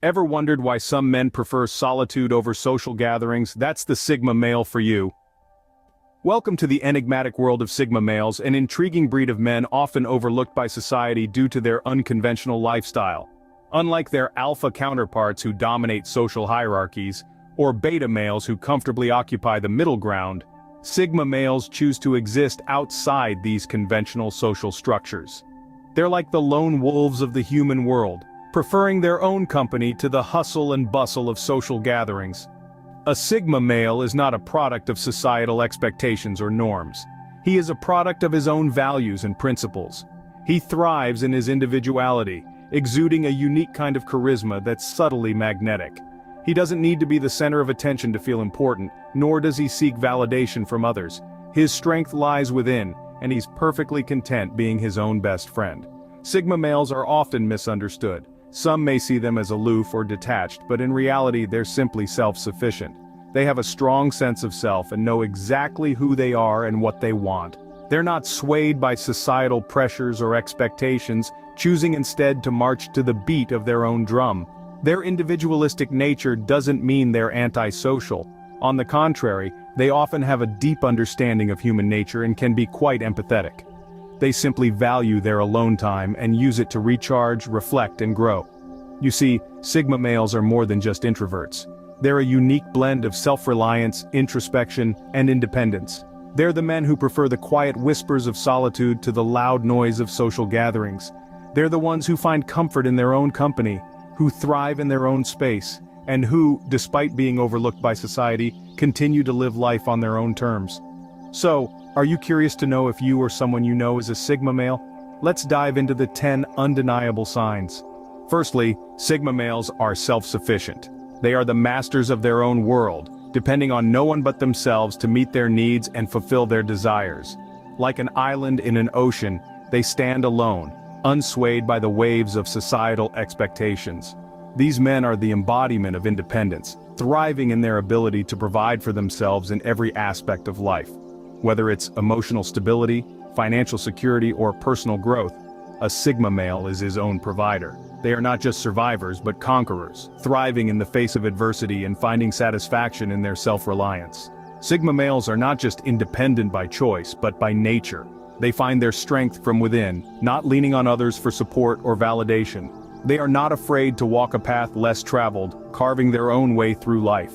Ever wondered why some men prefer solitude over social gatherings? That's the Sigma male for you. Welcome to the enigmatic world of Sigma males, an intriguing breed of men often overlooked by society due to their unconventional lifestyle. Unlike their alpha counterparts who dominate social hierarchies, or beta males who comfortably occupy the middle ground, Sigma males choose to exist outside these conventional social structures. They're like the lone wolves of the human world, preferring their own company to the hustle and bustle of social gatherings. A Sigma male is not a product of societal expectations or norms. He is a product of his own values and principles. He thrives in his individuality, exuding a unique kind of charisma that's subtly magnetic. He doesn't need to be the center of attention to feel important, nor does he seek validation from others. His strength lies within, and he's perfectly content being his own best friend. Sigma males are often misunderstood. Some may see them as aloof or detached, but in reality they're simply self-sufficient. They have a strong sense of self and know exactly who they are and what they want. They're not swayed by societal pressures or expectations, choosing instead to march to the beat of their own drum. Their individualistic nature doesn't mean they're antisocial. On the contrary, they often have a deep understanding of human nature and can be quite empathetic. They simply value their alone time and use it to recharge, reflect, and grow. You see, Sigma males are more than just introverts. They're a unique blend of self-reliance, introspection, and independence. They're the men who prefer the quiet whispers of solitude to the loud noise of social gatherings. They're the ones who find comfort in their own company, who thrive in their own space, and who, despite being overlooked by society, continue to live life on their own terms. So, are you curious to know if you or someone you know is a Sigma male? Let's dive into the 10 undeniable signs. Firstly, Sigma males are self-sufficient. They are the masters of their own world, depending on no one but themselves to meet their needs and fulfill their desires. Like an island in an ocean, they stand alone, unswayed by the waves of societal expectations. These men are the embodiment of independence, thriving in their ability to provide for themselves in every aspect of life. Whether it's emotional stability, financial security, or personal growth, a Sigma male is his own provider. They are not just survivors but conquerors, thriving in the face of adversity and finding satisfaction in their self-reliance. Sigma males are not just independent by choice but by nature. They find their strength from within, not leaning on others for support or validation. They are not afraid to walk a path less traveled, carving their own way through life.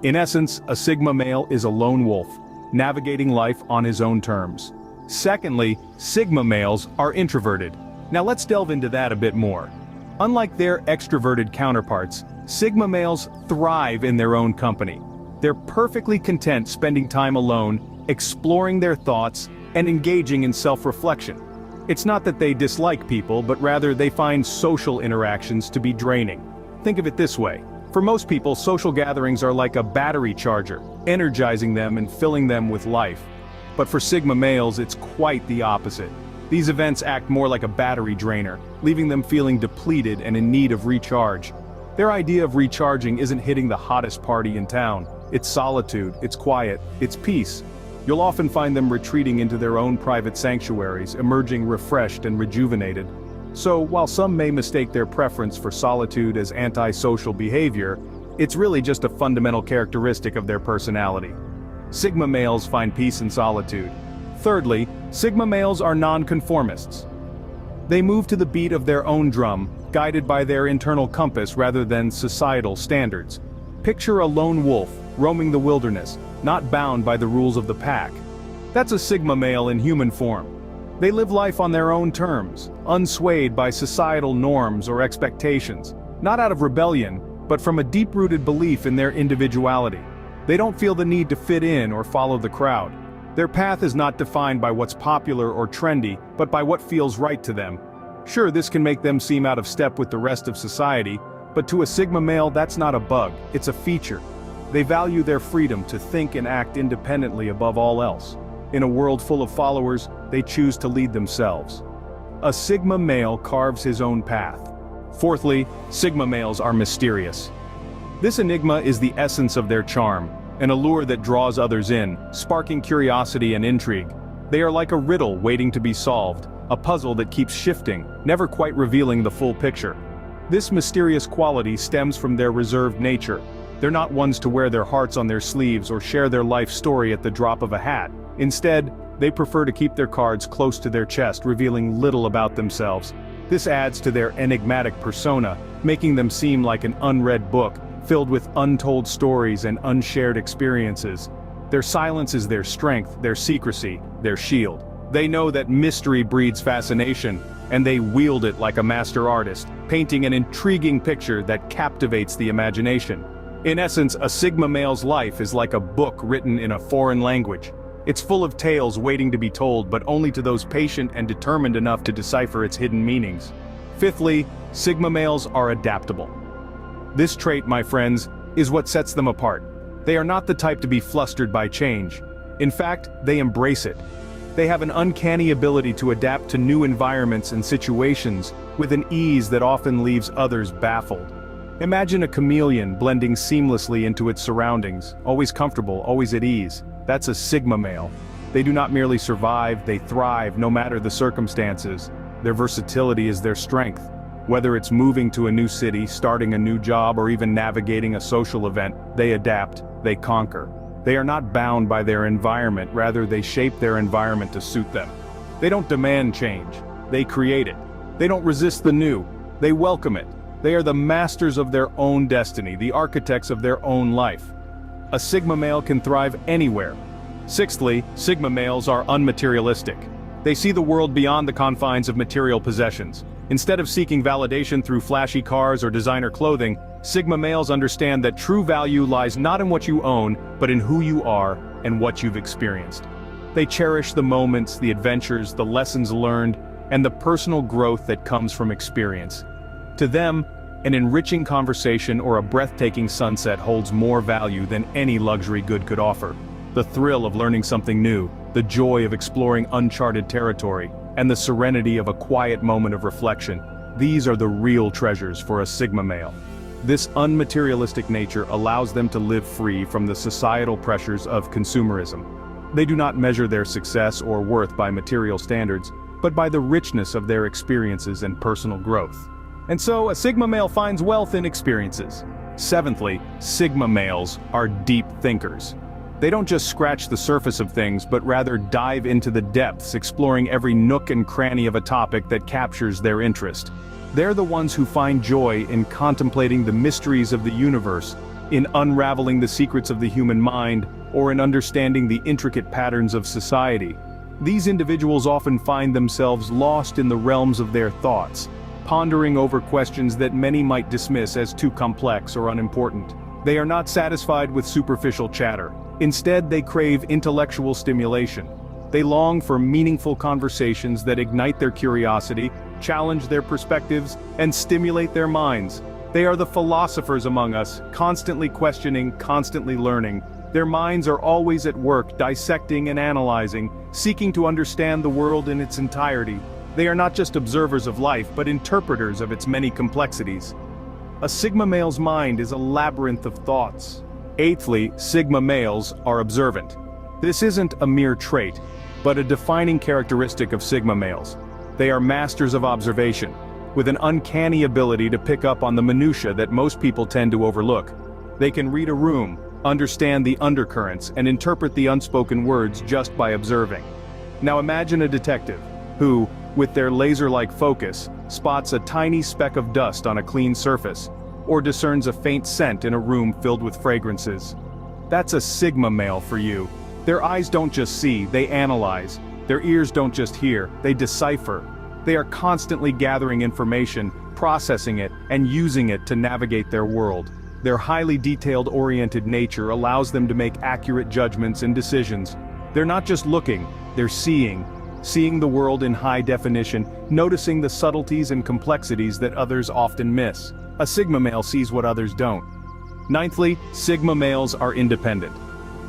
In essence, a Sigma male is a lone wolf, navigating life on his own terms. Secondly, Sigma males are introverted. Now let's delve into that a bit more. Unlike their extroverted counterparts, Sigma males thrive in their own company. They're perfectly content spending time alone, exploring their thoughts, and engaging in self-reflection. It's not that they dislike people, but rather they find social interactions to be draining. Think of it this way. For most people, social gatherings are like a battery charger, energizing them and filling them with life. But for Sigma males, it's quite the opposite. These events act more like a battery drainer, leaving them feeling depleted and in need of recharge. Their idea of recharging isn't hitting the hottest party in town. It's solitude, it's quiet, it's peace. You'll often find them retreating into their own private sanctuaries, emerging refreshed and rejuvenated. So, while some may mistake their preference for solitude as antisocial behavior, it's really just a fundamental characteristic of their personality. Sigma males find peace in solitude. Thirdly, Sigma males are non-conformists. They move to the beat of their own drum, guided by their internal compass rather than societal standards. Picture a lone wolf, roaming the wilderness, not bound by the rules of the pack. That's a Sigma male in human form. They live life on their own terms, unswayed by societal norms or expectations, not out of rebellion, but from a deep-rooted belief in their individuality. They don't feel the need to fit in or follow the crowd. Their path is not defined by what's popular or trendy, but by what feels right to them. Sure, this can make them seem out of step with the rest of society, but to a Sigma male that's not a bug, it's a feature. They value their freedom to think and act independently above all else. In a world full of followers, they choose to lead themselves. A Sigma male carves his own path. Fourthly, Sigma males are mysterious. This enigma is the essence of their charm, an allure that draws others in, sparking curiosity and intrigue. They are like a riddle waiting to be solved, a puzzle that keeps shifting, never quite revealing the full picture. This mysterious quality stems from their reserved nature. They're not ones to wear their hearts on their sleeves or share their life story at the drop of a hat. Instead, they prefer to keep their cards close to their chest, revealing little about themselves. This adds to their enigmatic persona, making them seem like an unread book, filled with untold stories and unshared experiences. Their silence is their strength, their secrecy, their shield. They know that mystery breeds fascination, and they wield it like a master artist, painting an intriguing picture that captivates the imagination. In essence, a Sigma male's life is like a book written in a foreign language. It's full of tales waiting to be told, but only to those patient and determined enough to decipher its hidden meanings. Fifthly, Sigma males are adaptable. This trait, my friends, is what sets them apart. They are not the type to be flustered by change. In fact, they embrace it. They have an uncanny ability to adapt to new environments and situations with an ease that often leaves others baffled. Imagine a chameleon blending seamlessly into its surroundings, always comfortable, always at ease. That's a Sigma male. They do not merely survive, they thrive no matter the circumstances. Their versatility is their strength. Whether it's moving to a new city, starting a new job, or even navigating a social event, they adapt, they conquer. They are not bound by their environment, rather they shape their environment to suit them. They don't demand change, they create it. They don't resist the new, they welcome it. They are the masters of their own destiny, the architects of their own life. A Sigma male can thrive anywhere. Sixthly, Sigma males are unmaterialistic. They see the world beyond the confines of material possessions. Instead of seeking validation through flashy cars or designer clothing, Sigma males understand that true value lies not in what you own, but in who you are and what you've experienced. They cherish the moments, the adventures, the lessons learned, and the personal growth that comes from experience. To them, an enriching conversation or a breathtaking sunset holds more value than any luxury good could offer. The thrill of learning something new, the joy of exploring uncharted territory, and the serenity of a quiet moment of reflection, these are the real treasures for a Sigma male. This unmaterialistic nature allows them to live free from the societal pressures of consumerism. They do not measure their success or worth by material standards, but by the richness of their experiences and personal growth. And so, a Sigma male finds wealth in experiences. Seventhly, Sigma males are deep thinkers. They don't just scratch the surface of things, but rather dive into the depths, exploring every nook and cranny of a topic that captures their interest. They're the ones who find joy in contemplating the mysteries of the universe, in unraveling the secrets of the human mind, or in understanding the intricate patterns of society. These individuals often find themselves lost in the realms of their thoughts, pondering over questions that many might dismiss as too complex or unimportant. They are not satisfied with superficial chatter. Instead, they crave intellectual stimulation. They long for meaningful conversations that ignite their curiosity, challenge their perspectives, and stimulate their minds. They are the philosophers among us, constantly questioning, constantly learning. Their minds are always at work, dissecting and analyzing, seeking to understand the world in its entirety. They are not just observers of life, but interpreters of its many complexities. A Sigma male's mind is a labyrinth of thoughts. Eighthly, Sigma males are observant. This isn't a mere trait, but a defining characteristic of Sigma males. They are masters of observation, with an uncanny ability to pick up on the minutiae that most people tend to overlook. They can read a room, understand the undercurrents, and interpret the unspoken words just by observing. Now imagine a detective, who, with their laser-like focus, spots a tiny speck of dust on a clean surface, or discerns a faint scent in a room filled with fragrances. That's a Sigma male for you. Their eyes don't just see, they analyze. Their ears don't just hear, they decipher. They are constantly gathering information, processing it, and using it to navigate their world. Their highly detailed-oriented nature allows them to make accurate judgments and decisions. They're not just looking, they're seeing the world in high definition, noticing the subtleties and complexities that others often miss. A Sigma male sees what others don't. Ninthly, Sigma males are independent.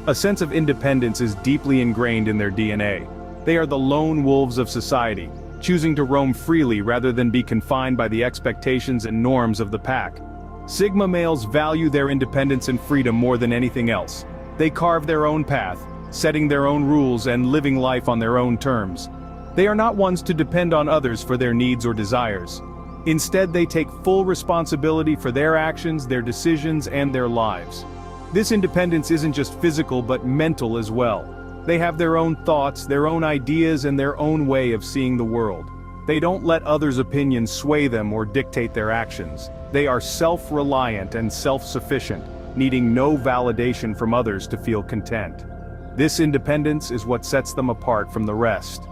A sense of independence is deeply ingrained in their DNA. They are the lone wolves of society, choosing to roam freely rather than be confined by the expectations and norms of the pack. Sigma males value their independence and freedom more than anything else. They carve their own path, setting their own rules and living life on their own terms. They are not ones to depend on others for their needs or desires. Instead, they take full responsibility for their actions, their decisions, and their lives. This independence isn't just physical but mental as well. They have their own thoughts, their own ideas, and their own way of seeing the world. They don't let others' opinions sway them or dictate their actions. They are self-reliant and self-sufficient, needing no validation from others to feel content. This independence is what sets them apart from the rest.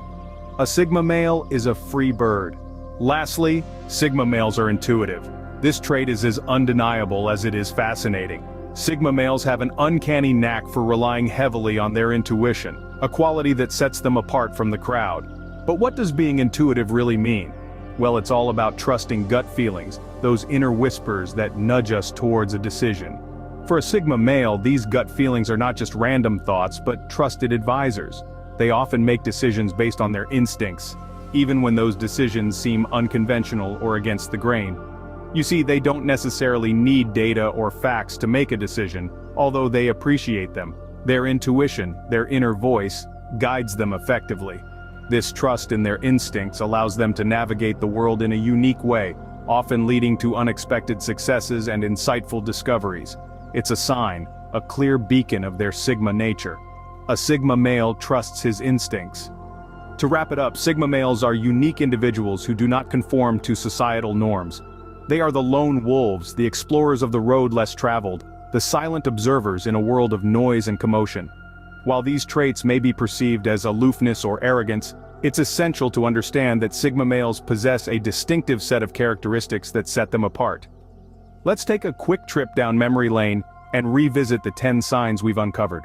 A Sigma male is a free bird. Lastly, Sigma males are intuitive. This trait is as undeniable as it is fascinating. Sigma males have an uncanny knack for relying heavily on their intuition, a quality that sets them apart from the crowd. But what does being intuitive really mean? Well, it's all about trusting gut feelings, those inner whispers that nudge us towards a decision. For a Sigma male, these gut feelings are not just random thoughts but trusted advisors. They often make decisions based on their instincts, even when those decisions seem unconventional or against the grain. You see, they don't necessarily need data or facts to make a decision, although they appreciate them. Their intuition, their inner voice, guides them effectively. This trust in their instincts allows them to navigate the world in a unique way, often leading to unexpected successes and insightful discoveries. It's a sign, a clear beacon of their Sigma nature. A Sigma male trusts his instincts. To wrap it up, Sigma males are unique individuals who do not conform to societal norms. They are the lone wolves, the explorers of the road less traveled, the silent observers in a world of noise and commotion. While these traits may be perceived as aloofness or arrogance, it's essential to understand that Sigma males possess a distinctive set of characteristics that set them apart. Let's take a quick trip down memory lane and revisit the 10 signs we've uncovered.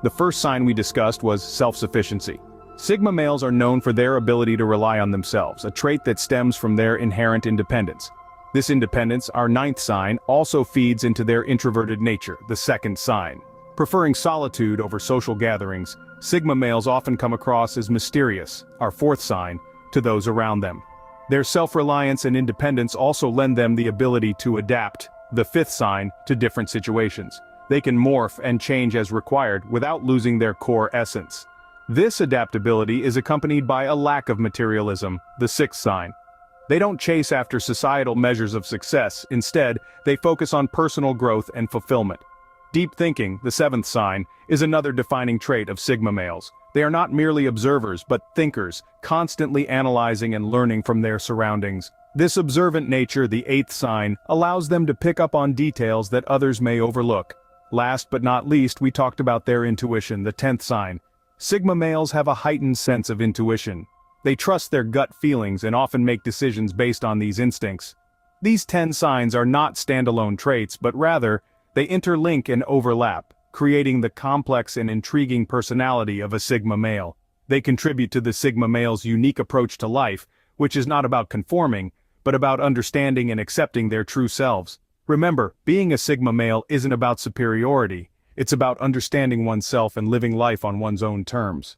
The first sign we discussed was self-sufficiency. Sigma males are known for their ability to rely on themselves, a trait that stems from their inherent independence. This independence, our 9th sign, also feeds into their introverted nature, the 2nd sign. Preferring solitude over social gatherings, Sigma males often come across as mysterious, our 4th sign, to those around them. Their self-reliance and independence also lend them the ability to adapt, the 5th sign, to different situations. They can morph and change as required without losing their core essence. This adaptability is accompanied by a lack of materialism, the 6th sign. They don't chase after societal measures of success, instead, they focus on personal growth and fulfillment. Deep thinking, the 7th sign, is another defining trait of Sigma males. They are not merely observers but thinkers, constantly analyzing and learning from their surroundings. This observant nature, the 8th sign, allows them to pick up on details that others may overlook. Last but not least, we talked about their intuition, the 10th sign. Sigma males have a heightened sense of intuition. They trust their gut feelings and often make decisions based on these instincts. These 10 signs are not standalone traits, but rather, they interlink and overlap, creating the complex and intriguing personality of a Sigma male. They contribute to the Sigma male's unique approach to life, which is not about conforming, but about understanding and accepting their true selves. Remember, being a Sigma male isn't about superiority. It's about understanding oneself and living life on one's own terms.